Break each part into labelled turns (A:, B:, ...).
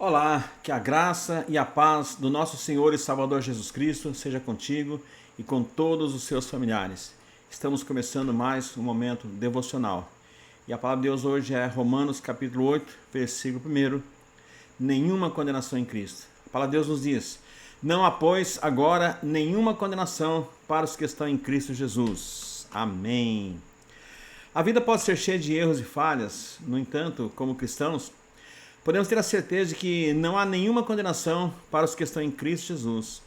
A: Olá, que a graça e a paz do nosso Senhor e Salvador Jesus Cristo seja contigo e com todos os seus familiares. Estamos começando mais um momento devocional. E a palavra de Deus hoje é Romanos capítulo 8, versículo 1. Nenhuma condenação em Cristo. A palavra de Deus nos diz: não há, pois, agora nenhuma condenação para os que estão em Cristo Jesus. Amém. A vida pode ser cheia de erros e falhas, no entanto, como cristãos, podemos ter a certeza de que não há nenhuma condenação para os que estão em Cristo Jesus.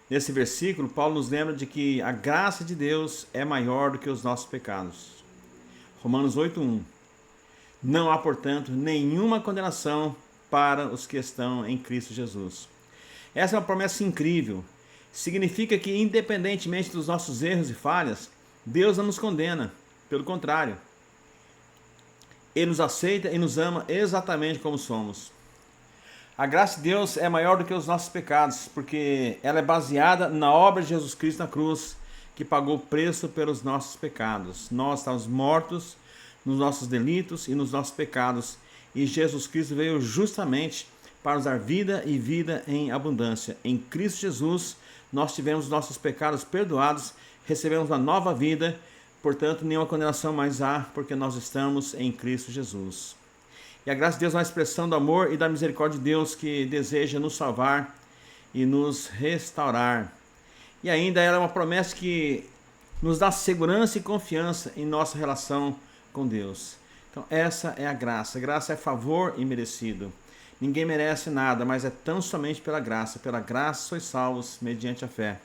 A: Nesse versículo, Paulo nos lembra de que a graça de Deus é maior do que os nossos pecados. Romanos 8:1. Não há, portanto, nenhuma condenação para os que estão em Cristo Jesus. Essa é uma promessa incrível. Significa que, independentemente dos nossos erros e falhas, Deus não nos condena. Pelo contrário, Ele nos aceita e nos ama exatamente como somos. A graça de Deus é maior do que os nossos pecados, porque ela é baseada na obra de Jesus Cristo na cruz, que pagou o preço pelos nossos pecados. Nós estávamos mortos nos nossos delitos e nos nossos pecados, e Jesus Cristo veio justamente para nos dar vida e vida em abundância. Em Cristo Jesus, nós tivemos nossos pecados perdoados, recebemos uma nova vida. Portanto, nenhuma condenação mais há, porque nós estamos em Cristo Jesus. E a graça de Deus é uma expressão do amor e da misericórdia de Deus, que deseja nos salvar e nos restaurar. E ainda ela é uma promessa que nos dá segurança e confiança em nossa relação com Deus. Então, essa é a graça. A graça é favor imerecido. Ninguém merece nada, mas é tão somente pela graça. Pela graça sois salvos mediante a fé.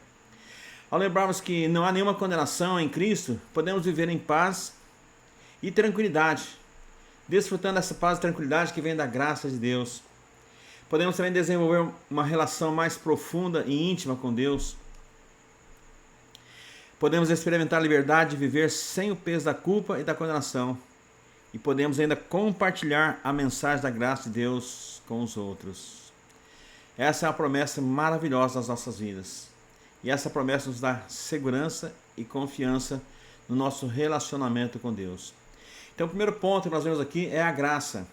A: Ao lembrarmos que não há nenhuma condenação em Cristo, podemos viver em paz e tranquilidade, desfrutando dessa paz e tranquilidade que vem da graça de Deus. Podemos também desenvolver uma relação mais profunda e íntima com Deus. Podemos experimentar a liberdade de viver sem o peso da culpa e da condenação. E podemos ainda compartilhar a mensagem da graça de Deus com os outros. Essa é uma promessa maravilhosa das nossas vidas. E essa promessa nos dá segurança e confiança no nosso relacionamento com Deus. Então, o primeiro ponto que nós vemos aqui é a graça.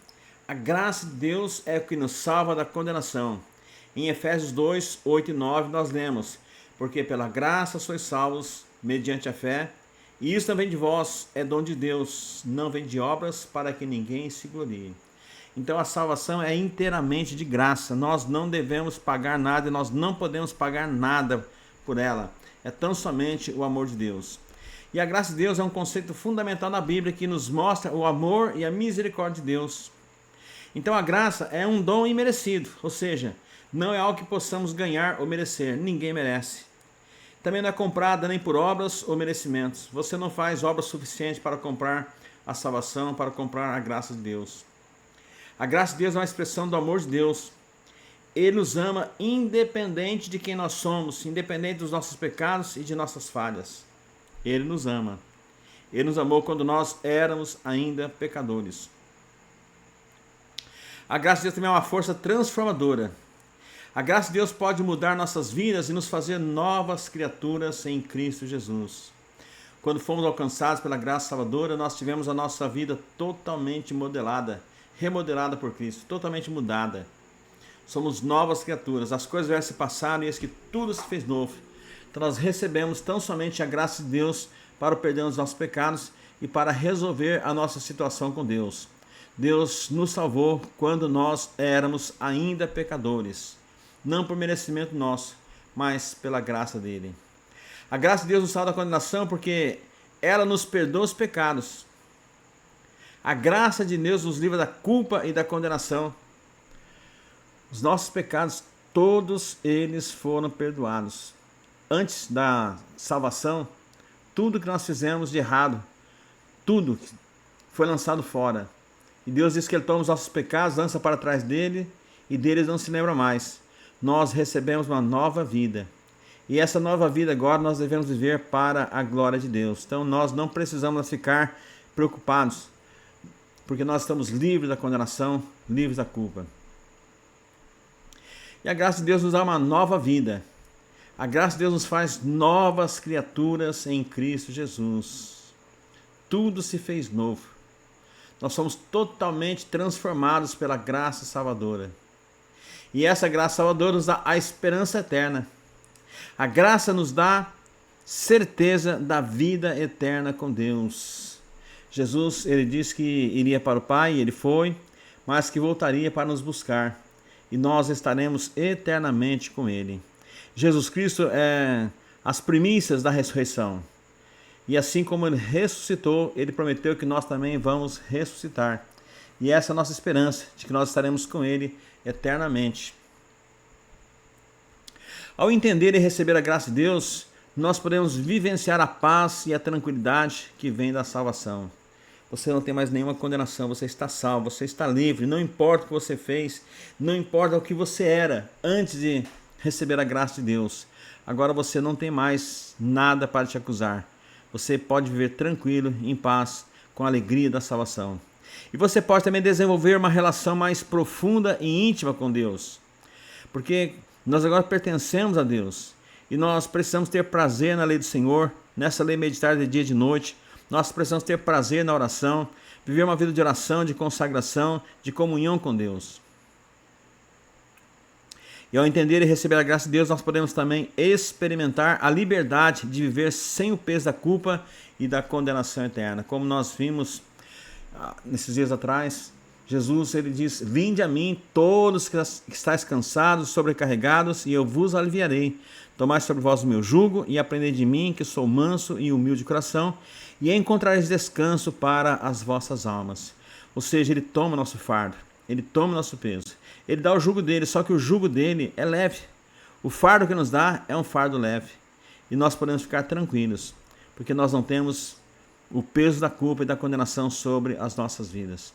A: A graça de Deus é o que nos salva da condenação. Em Efésios 2, 8 e 9 nós lemos: porque pela graça sois salvos mediante a fé, e isso não vem de vós, é dom de Deus, não vem de obras, para que ninguém se glorie. Então a salvação é inteiramente de graça. Nós não devemos pagar nada e nós não podemos pagar nada por ela. É tão somente o amor de Deus. E a graça de Deus é um conceito fundamental na Bíblia, que nos mostra o amor e a misericórdia de Deus. Então a graça é um dom imerecido, ou seja, não é algo que possamos ganhar ou merecer. Ninguém merece. Também não é comprada nem por obras ou merecimentos. Você não faz obras suficientes para comprar a salvação, para comprar a graça de Deus. A graça de Deus é uma expressão do amor de Deus. Ele nos ama independente de quem nós somos, independente dos nossos pecados e de nossas falhas. Ele nos ama. Ele nos amou quando nós éramos ainda pecadores. A graça de Deus também é uma força transformadora. A graça de Deus pode mudar nossas vidas e nos fazer novas criaturas em Cristo Jesus. Quando fomos alcançados pela graça salvadora, nós tivemos a nossa vida totalmente modelada, remodelada por Cristo, totalmente mudada. Somos novas criaturas, as coisas já se passaram e eis que tudo se fez novo. Então nós recebemos tão somente a graça de Deus para o perdão dos nossos pecados e para resolver a nossa situação com Deus. Deus nos salvou quando nós éramos ainda pecadores, não por merecimento nosso, mas pela graça dele. A graça de Deus nos salva da condenação porque ela nos perdoa os pecados. A graça de Deus nos livra da culpa e da condenação. Os nossos pecados, todos eles foram perdoados. Antes da salvação, tudo que nós fizemos de errado, tudo foi lançado fora. E Deus diz que Ele toma os nossos pecados, lança para trás dele, e deles não se lembra mais. Nós recebemos uma nova vida. E essa nova vida agora nós devemos viver para a glória de Deus. Então nós não precisamos ficar preocupados, porque nós estamos livres da condenação, livres da culpa. E a graça de Deus nos dá uma nova vida. A graça de Deus nos faz novas criaturas em Cristo Jesus. Tudo se fez novo. Nós somos totalmente transformados pela graça salvadora. E essa graça salvadora nos dá a esperança eterna. A graça nos dá certeza da vida eterna com Deus. Jesus, ele disse que iria para o Pai, e ele foi, mas que voltaria para nos buscar. E nós estaremos eternamente com ele. Jesus Cristo é as primícias da ressurreição. E assim como ele ressuscitou, ele prometeu que nós também vamos ressuscitar. E essa é a nossa esperança, de que nós estaremos com ele eternamente. Ao entender e receber a graça de Deus, nós podemos vivenciar a paz e a tranquilidade que vem da salvação. Você não tem mais nenhuma condenação, você está salvo, você está livre, não importa o que você fez, não importa o que você era antes de receber a graça de Deus. Agora você não tem mais nada para te acusar. Você pode viver tranquilo, em paz, com a alegria da salvação. E você pode também desenvolver uma relação mais profunda e íntima com Deus. Porque nós agora pertencemos a Deus. E nós precisamos ter prazer na lei do Senhor, nessa lei meditar de dia e de noite. Nós precisamos ter prazer na oração, viver uma vida de oração, de consagração, de comunhão com Deus. E ao entender e receber a graça de Deus, nós podemos também experimentar a liberdade de viver sem o peso da culpa e da condenação eterna. Como nós vimos nesses dias atrás, Jesus, ele diz: vinde a mim todos que estáis cansados, sobrecarregados, e eu vos aliviarei. Tomai sobre vós o meu jugo e aprendei de mim, que sou manso e humilde de coração, e encontrareis descanso para as vossas almas. Ou seja, ele toma nosso fardo, ele toma nosso peso, ele dá o jugo dele, só que o jugo dele é leve. O fardo que nos dá é um fardo leve, e nós podemos ficar tranquilos, porque nós não temos o peso da culpa e da condenação sobre as nossas vidas.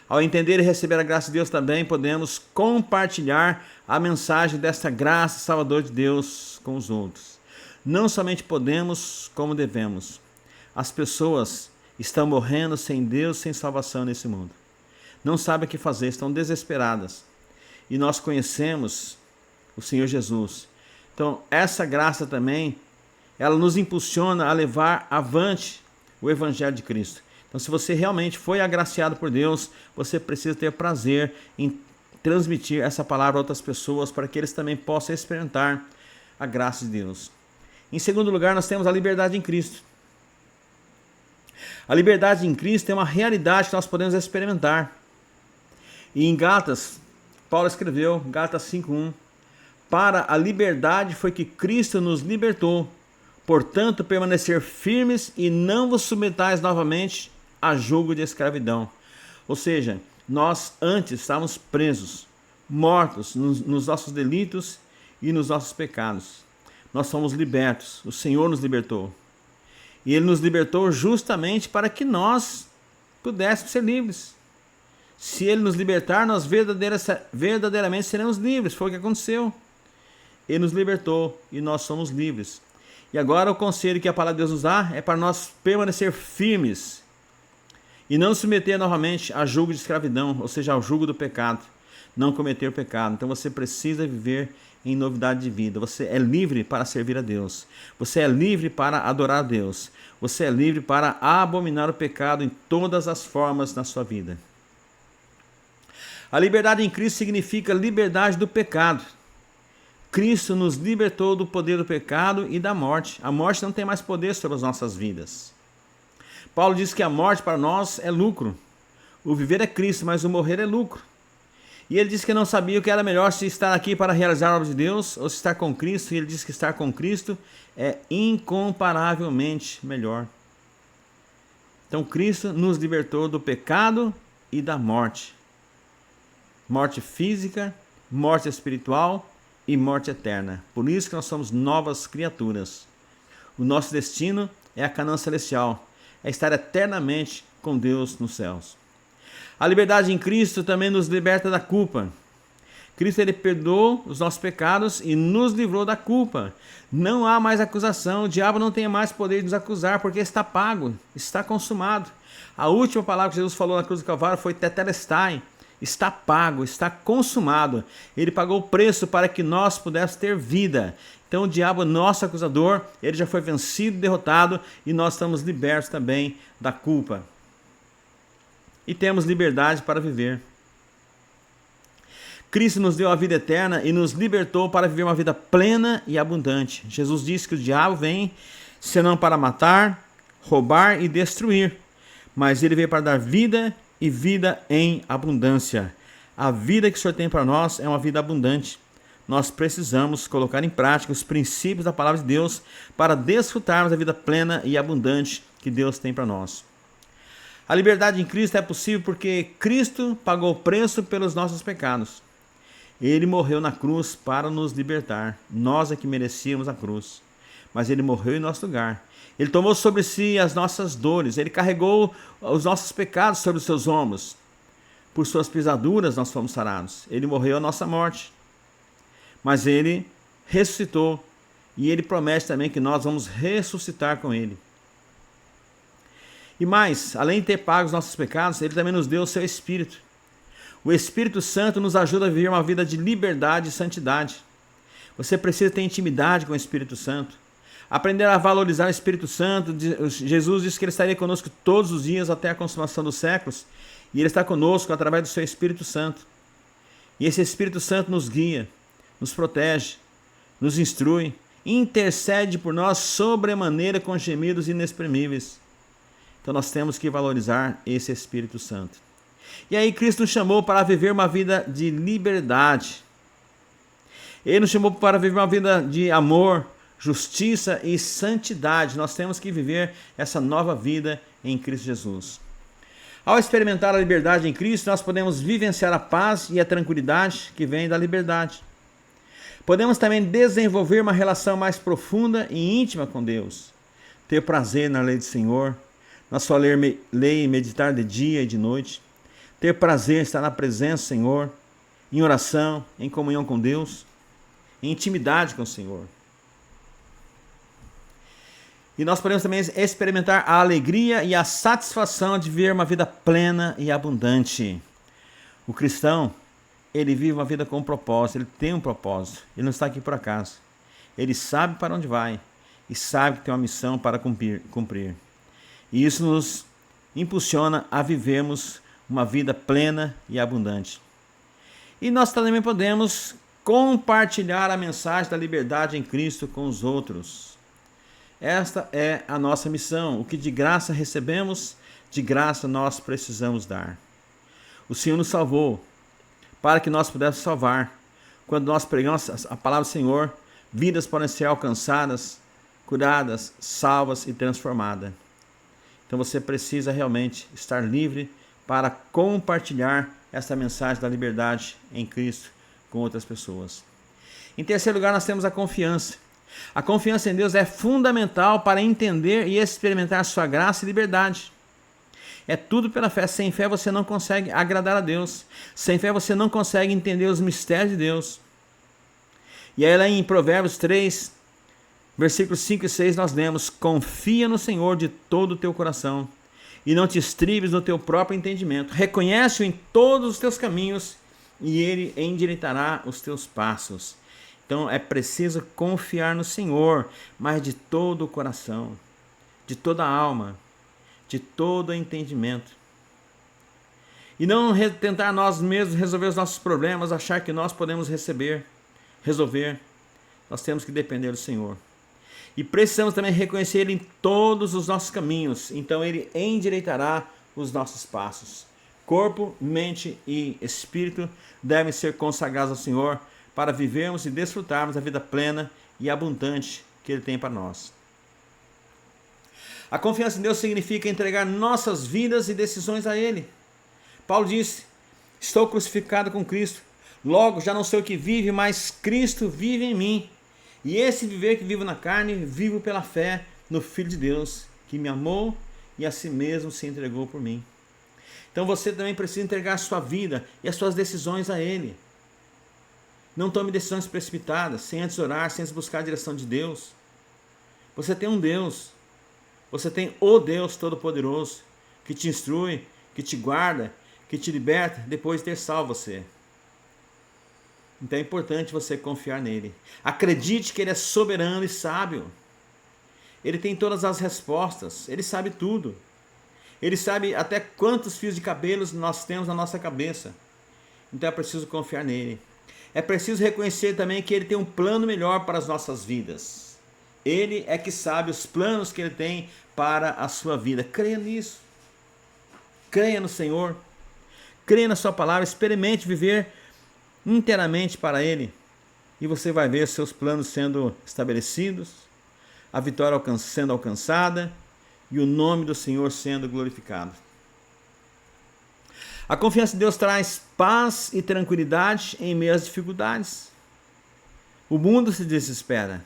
A: Ao entender e receber a graça de Deus também, podemos compartilhar a mensagem desta graça salvadora de Deus com os outros. Não somente podemos, como devemos. As pessoas estão morrendo sem Deus, sem salvação nesse mundo. Não sabem o que fazer, estão desesperadas. E nós conhecemos o Senhor Jesus. Então, essa graça também, ela nos impulsiona a levar avante o Evangelho de Cristo. Então, se você realmente foi agraciado por Deus, você precisa ter prazer em transmitir essa palavra a outras pessoas, para que eles também possam experimentar a graça de Deus. Em segundo lugar, nós temos a liberdade em Cristo. A liberdade em Cristo é uma realidade que nós podemos experimentar. E em Gálatas, Paulo escreveu, Gálatas 5:1, para a liberdade foi que Cristo nos libertou. Portanto, permanecer firmes e não vos submetais novamente a jugo de escravidão. Ou seja, nós antes estávamos presos, mortos nos nossos delitos e nos nossos pecados. Nós somos libertos, o Senhor nos libertou. E Ele nos libertou justamente para que nós pudéssemos ser livres. Se Ele nos libertar, nós verdadeiramente seremos livres. Foi o que aconteceu. Ele nos libertou e nós somos livres. E agora o conselho que a palavra de Deus nos dá é para nós permanecer firmes e não nos submeter novamente a jugo de escravidão, ou seja, ao jugo do pecado, não cometer o pecado. Então você precisa viver em novidade de vida. Você é livre para servir a Deus. Você é livre para adorar a Deus. Você é livre para abominar o pecado em todas as formas na sua vida. A liberdade em Cristo significa liberdade do pecado. Cristo nos libertou do poder do pecado e da morte. A morte não tem mais poder sobre as nossas vidas. Paulo diz que a morte para nós é lucro. O viver é Cristo, mas o morrer é lucro. E ele disse que não sabia o que era melhor, se estar aqui para realizar a obra de Deus ou se estar com Cristo. E ele disse que estar com Cristo é incomparavelmente melhor. Então Cristo nos libertou do pecado e da morte. Morte física, morte espiritual e morte eterna. Por isso que nós somos novas criaturas. O nosso destino é a Canaã celestial, é estar eternamente com Deus nos céus. A liberdade em Cristo também nos liberta da culpa. Cristo, ele perdoou os nossos pecados e nos livrou da culpa. Não há mais acusação, o diabo não tem mais poder de nos acusar, porque está pago, está consumado. A última palavra que Jesus falou na cruz do Calvário foi tetelestai. Está pago, está consumado. Ele pagou o preço para que nós pudéssemos ter vida. Então o diabo, nosso acusador, ele já foi vencido, derrotado, e nós estamos libertos também da culpa. E temos liberdade para viver. Cristo nos deu a vida eterna e nos libertou para viver uma vida plena e abundante. Jesus disse que o diabo vem senão para matar, roubar e destruir, mas ele veio para dar vida e vida em abundância. A vida que o Senhor tem para nós é uma vida abundante. Nós precisamos colocar em prática os princípios da palavra de Deus para desfrutarmos da vida plena e abundante que Deus tem para nós. A liberdade em Cristo é possível porque Cristo pagou o preço pelos nossos pecados. Ele morreu na cruz para nos libertar. Nós é que merecíamos a cruz, mas ele morreu em nosso lugar. Ele tomou sobre si as nossas dores, ele carregou os nossos pecados sobre os seus ombros. Por suas pisaduras nós fomos sarados. Ele morreu a nossa morte, mas ele ressuscitou e ele promete também que nós vamos ressuscitar com ele. E mais, além de ter pago os nossos pecados, ele também nos deu o seu Espírito. O Espírito Santo nos ajuda a viver uma vida de liberdade e santidade. Você precisa ter intimidade com o Espírito Santo. Aprender a valorizar o Espírito Santo. Jesus disse que ele estaria conosco todos os dias até a consumação dos séculos. E ele está conosco através do seu Espírito Santo. E esse Espírito Santo nos guia, nos protege, nos instrui, intercede por nós sobremaneira com gemidos inexprimíveis. Então nós temos que valorizar esse Espírito Santo. E aí Cristo nos chamou para viver uma vida de liberdade. Ele nos chamou para viver uma vida de amor, justiça e santidade. Nós temos que viver essa nova vida em Cristo Jesus. Ao experimentar a liberdade em Cristo, nós podemos vivenciar a paz e a tranquilidade que vem da liberdade. Podemos também desenvolver uma relação mais profunda e íntima com Deus. Ter prazer na lei do Senhor, na sua lei e meditar de dia e de noite. Ter prazer em estar na presença do Senhor, em oração, em comunhão com Deus, em intimidade com o Senhor. E nós podemos também experimentar a alegria e a satisfação de viver uma vida plena e abundante. O cristão, ele vive uma vida com um propósito, ele tem um propósito, ele não está aqui por acaso. Ele sabe para onde vai e sabe que tem uma missão para cumprir. E isso nos impulsiona a vivermos uma vida plena e abundante. E nós também podemos compartilhar a mensagem da liberdade em Cristo com os outros. Esta é a nossa missão. O que de graça recebemos, de graça nós precisamos dar. O Senhor nos salvou para que nós pudéssemos salvar. Quando nós pregamos a palavra do Senhor, vidas podem ser alcançadas, curadas, salvas e transformadas. Então você precisa realmente estar livre para compartilhar essa mensagem da liberdade em Cristo com outras pessoas. Em terceiro lugar, nós temos a confiança. A confiança em Deus é fundamental para entender e experimentar sua graça e liberdade. É tudo pela fé. Sem fé você não consegue agradar a Deus. Sem fé você não consegue entender os mistérios de Deus. E aí lá em Provérbios 3, versículos 5 e 6 nós lemos: confia no Senhor de todo o teu coração e não te estribes no teu próprio entendimento. Reconhece-o em todos os teus caminhos e ele endireitará os teus passos. Então é preciso confiar no Senhor, mas de todo o coração, de toda a alma, de todo o entendimento. E não tentar nós mesmos resolver os nossos problemas, achar que nós podemos resolver. Nós temos que depender do Senhor. E precisamos também reconhecer Ele em todos os nossos caminhos. Então Ele endireitará os nossos passos. Corpo, mente e espírito devem ser consagrados ao Senhor para vivermos e desfrutarmos a vida plena e abundante que Ele tem para nós. A confiança em Deus significa entregar nossas vidas e decisões a Ele. Paulo disse: estou crucificado com Cristo, logo já não sei o que vive, mas Cristo vive em mim. E esse viver que vivo na carne, vivo pela fé no Filho de Deus, que me amou e a si mesmo se entregou por mim. Então você também precisa entregar a sua vida e as suas decisões a Ele. Não tome decisões precipitadas, sem antes orar, sem antes buscar a direção de Deus. Você tem um Deus. Você tem o Deus Todo-Poderoso, que te instrui, que te guarda, que te liberta depois de ter salvo você. Então é importante você confiar nele. Acredite que Ele é soberano e sábio. Ele tem todas as respostas. Ele sabe tudo. Ele sabe até quantos fios de cabelos nós temos na nossa cabeça. Então é preciso confiar nele. É preciso reconhecer também que ele tem um plano melhor para as nossas vidas. Ele é que sabe os planos que ele tem para a sua vida. Creia nisso. Creia no Senhor. Creia na sua palavra. Experimente viver inteiramente para ele. E você vai ver seus planos sendo estabelecidos, a vitória sendo alcançada e o nome do Senhor sendo glorificado. A confiança em Deus traz paz e tranquilidade em meio às dificuldades. O mundo se desespera,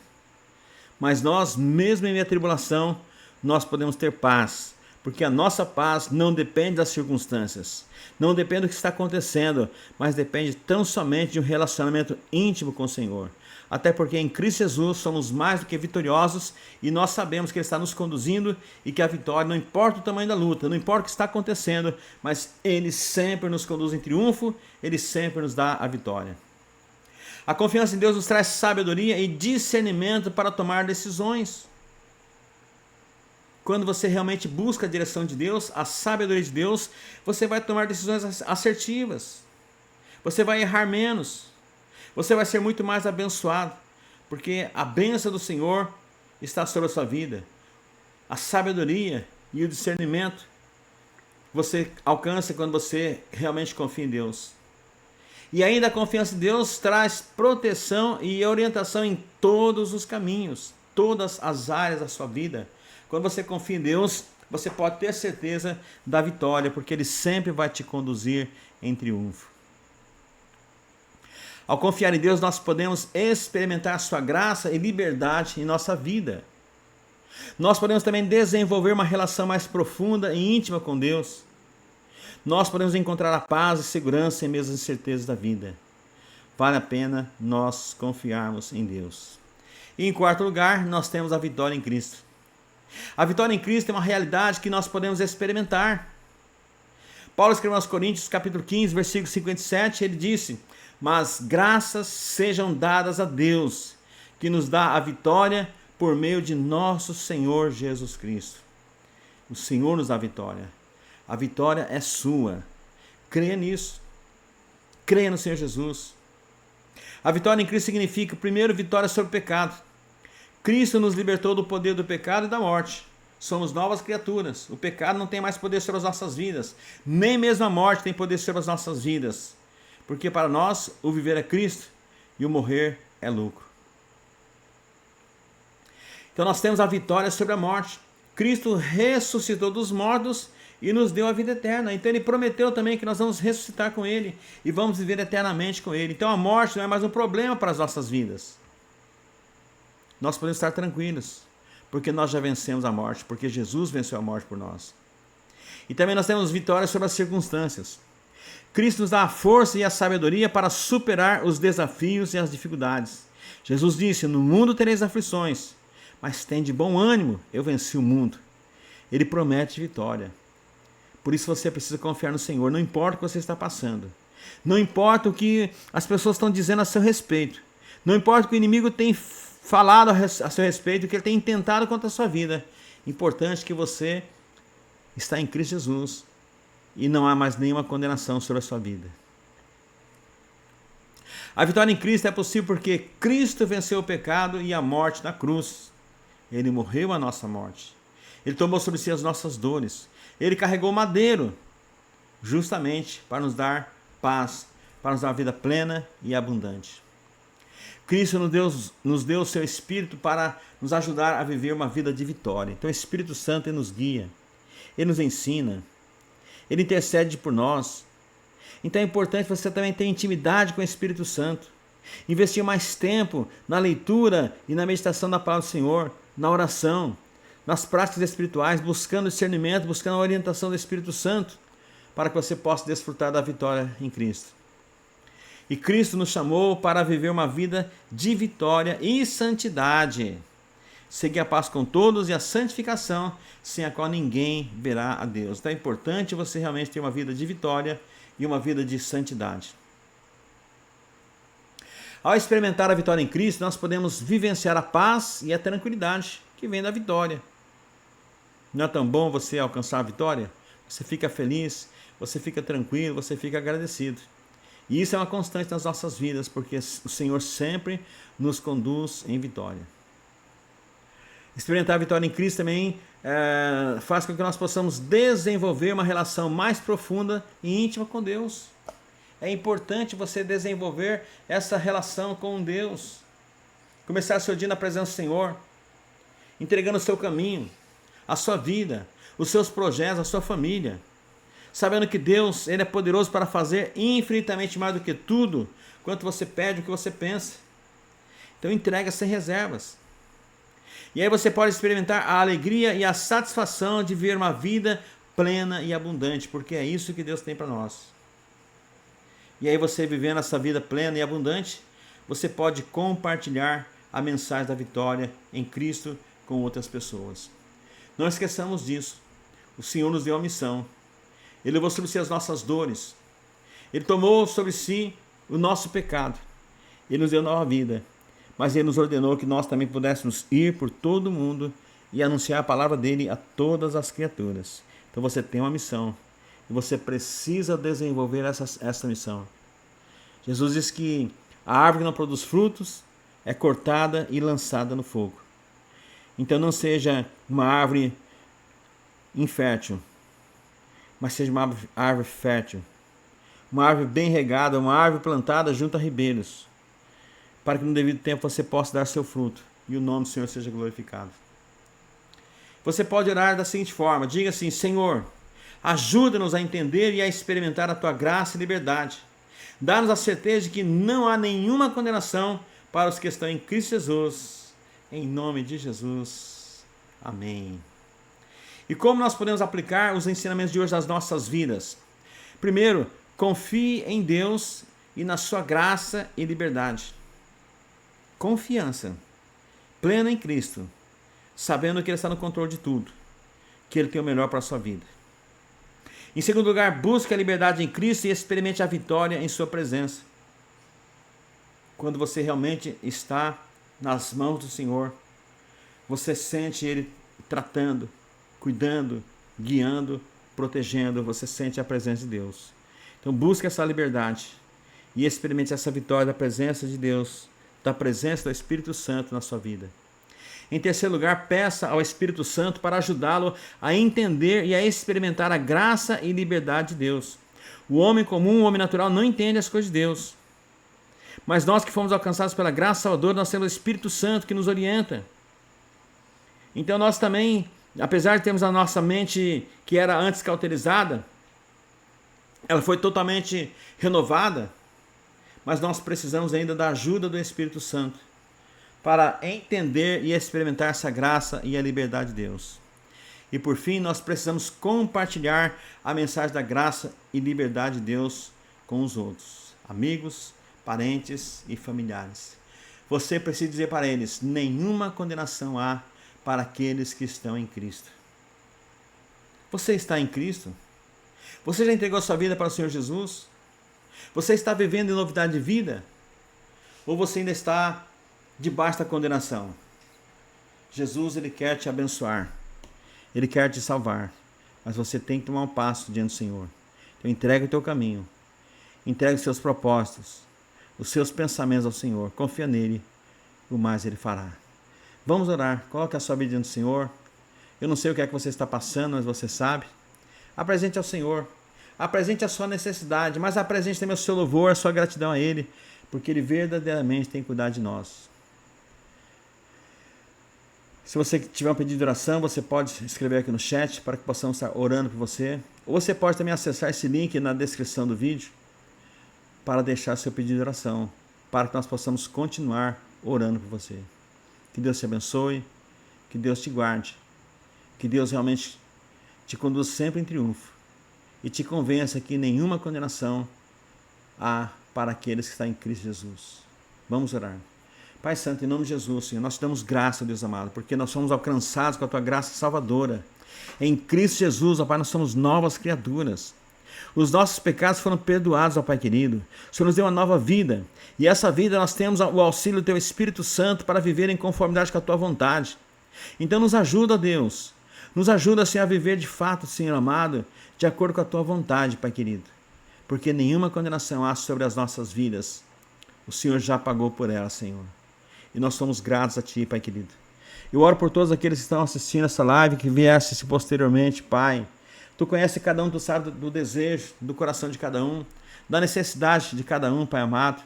A: mas nós, mesmo em meio à tribulação, nós podemos ter paz, porque a nossa paz não depende das circunstâncias, não depende do que está acontecendo, mas depende tão somente de um relacionamento íntimo com o Senhor. Até porque em Cristo Jesus somos mais do que vitoriosos e nós sabemos que Ele está nos conduzindo e que a vitória, não importa o tamanho da luta, não importa o que está acontecendo, mas Ele sempre nos conduz em triunfo, Ele sempre nos dá a vitória. A confiança em Deus nos traz sabedoria e discernimento para tomar decisões. Quando você realmente busca a direção de Deus, a sabedoria de Deus, você vai tomar decisões assertivas. Você vai errar menos. Você vai ser muito mais abençoado, porque a bênção do Senhor está sobre a sua vida. A sabedoria e o discernimento você alcança quando você realmente confia em Deus. E ainda a confiança em Deus traz proteção e orientação em todos os caminhos, todas as áreas da sua vida. Quando você confia em Deus, você pode ter certeza da vitória, porque Ele sempre vai te conduzir em triunfo. Ao confiar em Deus, nós podemos experimentar sua graça e liberdade em nossa vida. Nós podemos também desenvolver uma relação mais profunda e íntima com Deus. Nós podemos encontrar a paz e segurança em meio às incertezas da vida. Vale a pena nós confiarmos em Deus. E em quarto lugar, nós temos a vitória em Cristo. A vitória em Cristo é uma realidade que nós podemos experimentar. Paulo escreveu aos Coríntios, capítulo 15, versículo 57, ele disse: mas graças sejam dadas a Deus, que nos dá a vitória por meio de nosso Senhor Jesus Cristo. O Senhor nos dá a vitória. A vitória é sua. Creia nisso. Creia no Senhor Jesus. A vitória em Cristo significa, primeiro, vitória sobre o pecado. Cristo nos libertou do poder do pecado e da morte. Somos novas criaturas. O pecado não tem mais poder sobre as nossas vidas. Nem mesmo a morte tem poder sobre as nossas vidas. Porque para nós o viver é Cristo e o morrer é lucro. Então nós temos a vitória sobre a morte. Cristo ressuscitou dos mortos e nos deu a vida eterna. Então Ele prometeu também que nós vamos ressuscitar com Ele e vamos viver eternamente com Ele. Então a morte não é mais um problema para as nossas vidas. Nós podemos estar tranquilos, porque nós já vencemos a morte, porque Jesus venceu a morte por nós. E também nós temos vitória sobre as circunstâncias. Cristo nos dá a força e a sabedoria para superar os desafios e as dificuldades. Jesus disse: no mundo tereis aflições, mas tende bom ânimo, eu venci o mundo. Ele promete vitória. Por isso você precisa confiar no Senhor, não importa o que você está passando. Não importa o que as pessoas estão dizendo a seu respeito. Não importa o que o inimigo tem falado a seu respeito, o que ele tem intentado contra a sua vida. Importante que você está em Cristo Jesus e não há mais nenhuma condenação sobre a sua vida. A vitória em Cristo é possível porque Cristo venceu o pecado e a morte na cruz. Ele morreu a nossa morte. Ele tomou sobre si as nossas dores. Ele carregou o madeiro justamente para nos dar paz, para nos dar uma vida plena e abundante. Cristo nos deu o seu Espírito para nos ajudar a viver uma vida de vitória. Então o Espírito Santo ele nos guia, ele nos ensina, ele intercede por nós. Então é importante você também ter intimidade com o Espírito Santo, investir mais tempo na leitura e na meditação da palavra do Senhor, na oração, nas práticas espirituais, buscando discernimento, buscando a orientação do Espírito Santo, para que você possa desfrutar da vitória em Cristo. E Cristo nos chamou para viver uma vida de vitória e santidade. Seguir a paz com todos e a santificação, sem a qual ninguém verá a Deus. Então é importante você realmente ter uma vida de vitória e uma vida de santidade. Ao experimentar a vitória em Cristo, nós podemos vivenciar a paz e a tranquilidade que vem da vitória. Não é tão bom você alcançar a vitória? Você fica feliz, você fica tranquilo, você fica agradecido. E isso é uma constante nas nossas vidas, porque o Senhor sempre nos conduz em vitória. Experimentar a vitória em Cristo também faz com que nós possamos desenvolver uma relação mais profunda e íntima com Deus. É importante você desenvolver essa relação com Deus. Começar seu dia na presença do Senhor, entregando o seu caminho, a sua vida, os seus projetos, a sua família. Sabendo que Deus, Ele é poderoso para fazer infinitamente mais do que tudo quanto você pede, o que você pensa. Então entrega sem reservas. E aí você pode experimentar a alegria e a satisfação de ver uma vida plena e abundante, porque é isso que Deus tem para nós. E aí você vivendo essa vida plena e abundante, você pode compartilhar a mensagem da vitória em Cristo com outras pessoas. Não esqueçamos disso. O Senhor nos deu a missão. Ele levou sobre si as nossas dores. Ele tomou sobre si o nosso pecado. Ele nos deu nova vida. Mas Ele nos ordenou que nós também pudéssemos ir por todo o mundo e anunciar a palavra dEle a todas as criaturas. Então você tem uma missão. E você precisa desenvolver essa missão. Jesus diz que a árvore que não produz frutos é cortada e lançada no fogo. Então não seja uma árvore infértil, mas seja uma árvore fértil. Uma árvore bem regada, uma árvore plantada junto a ribeiros, para que no devido tempo você possa dar seu fruto e o nome do Senhor seja glorificado. Você pode orar da seguinte forma: diga assim: Senhor, ajuda-nos a entender e a experimentar a Tua graça e liberdade. Dá-nos a certeza de que não há nenhuma condenação para os que estão em Cristo Jesus. Em nome de Jesus. Amém. E como nós podemos aplicar os ensinamentos de hoje nas nossas vidas? Primeiro, confie em Deus e na sua graça e liberdade. Confiança plena em Cristo, sabendo que Ele está no controle de tudo, que Ele tem o melhor para a sua vida. Em segundo lugar, busque a liberdade em Cristo e experimente a vitória em sua presença. Quando você realmente está nas mãos do Senhor, você sente Ele tratando, cuidando, guiando, protegendo, você sente a presença de Deus. Então busque essa liberdade e experimente essa vitória da presença de Deus, da presença do Espírito Santo na sua vida. Em terceiro lugar, peça ao Espírito Santo para ajudá-lo a entender e a experimentar a graça e liberdade de Deus. O homem comum, o homem natural, não entende as coisas de Deus. Mas nós que fomos alcançados pela graça salvadora, nós temos o Espírito Santo que nos orienta. Então nós também, apesar de termos a nossa mente que era antes cauterizada, ela foi totalmente renovada, mas nós precisamos ainda da ajuda do Espírito Santo para entender e experimentar essa graça e a liberdade de Deus. E por fim, nós precisamos compartilhar a mensagem da graça e liberdade de Deus com os outros, amigos, parentes e familiares. Você precisa dizer para eles: nenhuma condenação há para aqueles que estão em Cristo. Você está em Cristo? Você já entregou sua vida para o Senhor Jesus? Você está vivendo em novidade de vida? Ou você ainda está debaixo da condenação? Jesus, Ele quer te abençoar. Ele quer te salvar. Mas você tem que tomar um passo diante do Senhor. Então entregue o teu caminho. Entregue os seus propósitos, os seus pensamentos ao Senhor. Confia nele. O mais Ele fará. Vamos orar. Coloque a sua vida diante do Senhor. Eu não sei o que é que você está passando, mas você sabe. Apresente ao Senhor. Apresente a sua necessidade, mas apresente também o seu louvor, a sua gratidão a Ele, porque Ele verdadeiramente tem cuidado de nós. Se você tiver um pedido de oração, você pode escrever aqui no chat para que possamos estar orando por você. Ou você pode também acessar esse link na descrição do vídeo para deixar seu pedido de oração, para que nós possamos continuar orando por você. Que Deus te abençoe, que Deus te guarde, que Deus realmente te conduza sempre em triunfo e te convença que nenhuma condenação há para aqueles que estão em Cristo Jesus. Vamos orar. Pai Santo, em nome de Jesus, Senhor, nós te damos graça, Deus amado, porque nós somos alcançados com a Tua graça salvadora. Em Cristo Jesus, ó Pai, nós somos novas criaturas. Os nossos pecados foram perdoados, ó Pai querido. O Senhor nos deu uma nova vida. E essa vida nós temos o auxílio do Teu Espírito Santo para viver em conformidade com a Tua vontade. Então nos ajuda, Deus. Nos ajuda, Senhor, a viver de fato, Senhor amado, de acordo com a Tua vontade, Pai querido. porque nenhuma condenação há sobre as nossas vidas. O Senhor já pagou por elas, Senhor. E nós somos gratos a Ti, Pai querido. Eu oro por todos aqueles que estão assistindo essa live, que vier assistir posteriormente, Pai. Tu conhece cada um, Tu sabe do desejo, do coração de cada um, da necessidade de cada um, Pai amado.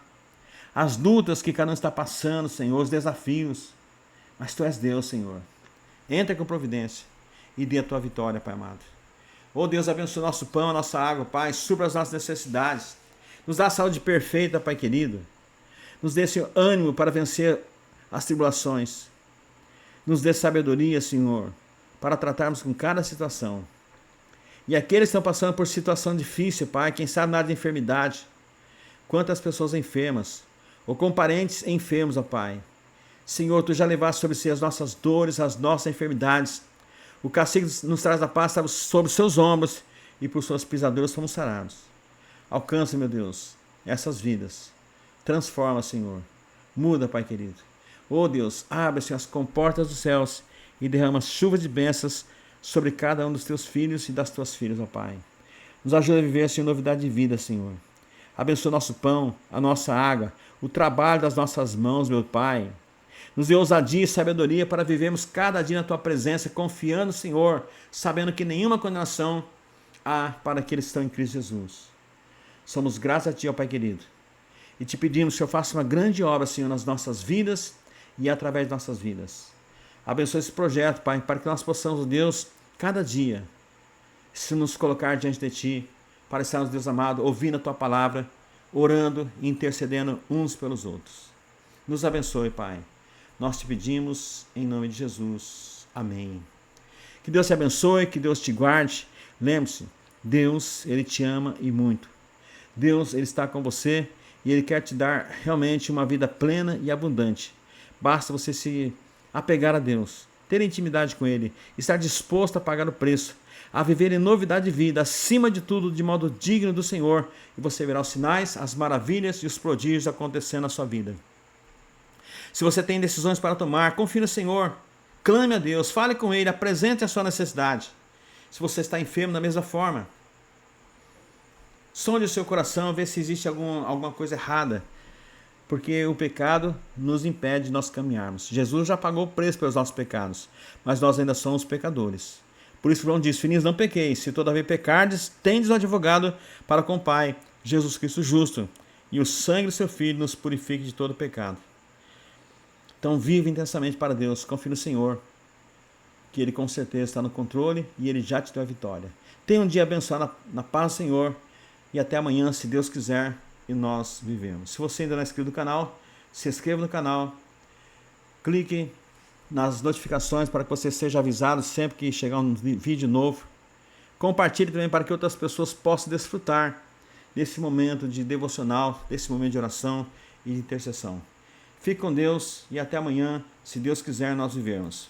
A: As lutas que cada um está passando, Senhor, os desafios. Mas Tu és Deus, Senhor. Entra com providência e dê a Tua vitória, Pai amado. Oh Deus, abençoe o nosso pão, a nossa água, Pai. Supra as nossas necessidades. Nos dá a saúde perfeita, Pai querido. Nos dê, Senhor, ânimo para vencer as tribulações. Nos dê sabedoria, Senhor, para tratarmos com cada situação. E aqueles que estão passando por situação difícil, Pai, quem sabe na área de enfermidade. Quantas pessoas enfermas, ou com parentes enfermos, ó Pai. Senhor, Tu já levaste sobre si as nossas dores, as nossas enfermidades. O castigo nos traz a paz estava sobre os Seus ombros, e por Suas pisaduras fomos sarados. Alcança, meu Deus, essas vidas. Transforma, Senhor. Muda, Pai querido. Oh Deus, abre, Senhor, as comportas dos céus e derrama chuva de bênçãos sobre cada um dos Teus filhos e das Tuas filhas, ó Pai. Nos ajuda a viver, Senhor, novidade de vida, Senhor. Abençoa o nosso pão, a nossa água, o trabalho das nossas mãos, meu Pai. Nos dê ousadia e sabedoria para vivermos cada dia na Tua presença, confiando, Senhor, sabendo que nenhuma condenação há para aqueles que estão em Cristo Jesus. Somos gratos a Ti, ó Pai querido. E Te pedimos, Senhor, faça uma grande obra, Senhor, nas nossas vidas e através de nossas vidas. Abençoe esse projeto, Pai, para que nós possamos, Deus, cada dia, se nos colocar diante de Ti, para estarmos, Deus amado, ouvindo a Tua palavra, orando e intercedendo uns pelos outros. Nos abençoe, Pai. Nós Te pedimos em nome de Jesus. Amém. Que Deus te abençoe, que Deus te guarde. Lembre-se, Deus, Ele te ama e muito. Deus, Ele está com você e Ele quer te dar realmente uma vida plena e abundante. Basta você se apegar a Deus, ter intimidade com Ele, estar disposto a pagar o preço, a viver em novidade de vida, acima de tudo, de modo digno do Senhor, e você verá os sinais, as maravilhas e os prodígios acontecendo na sua vida. Se você tem decisões para tomar, confie no Senhor, clame a Deus, fale com Ele, apresente a sua necessidade. Se você está enfermo, da mesma forma, sonde o seu coração, vê se existe alguma coisa errada, porque o pecado nos impede de nós caminharmos. Jesus já pagou o preço pelos nossos pecados, mas nós ainda somos pecadores. Por isso João diz, filhinhos, não pequeis, se todavia pecardes, tendes um advogado para com o Pai, Jesus Cristo justo, e o sangue do seu Filho nos purifique de todo pecado. Então vive intensamente para Deus, confie no Senhor, que Ele com certeza está no controle e Ele já te deu a vitória. Tenha um dia abençoado na paz do Senhor e até amanhã, se Deus quiser, e nós vivemos. Se você ainda não é inscrito no canal, se inscreva no canal, clique nas notificações para que você seja avisado sempre que chegar um vídeo novo. Compartilhe também para que outras pessoas possam desfrutar desse momento de devocional, desse momento de oração e de intercessão. Fique com Deus e até amanhã, se Deus quiser, nós vivemos.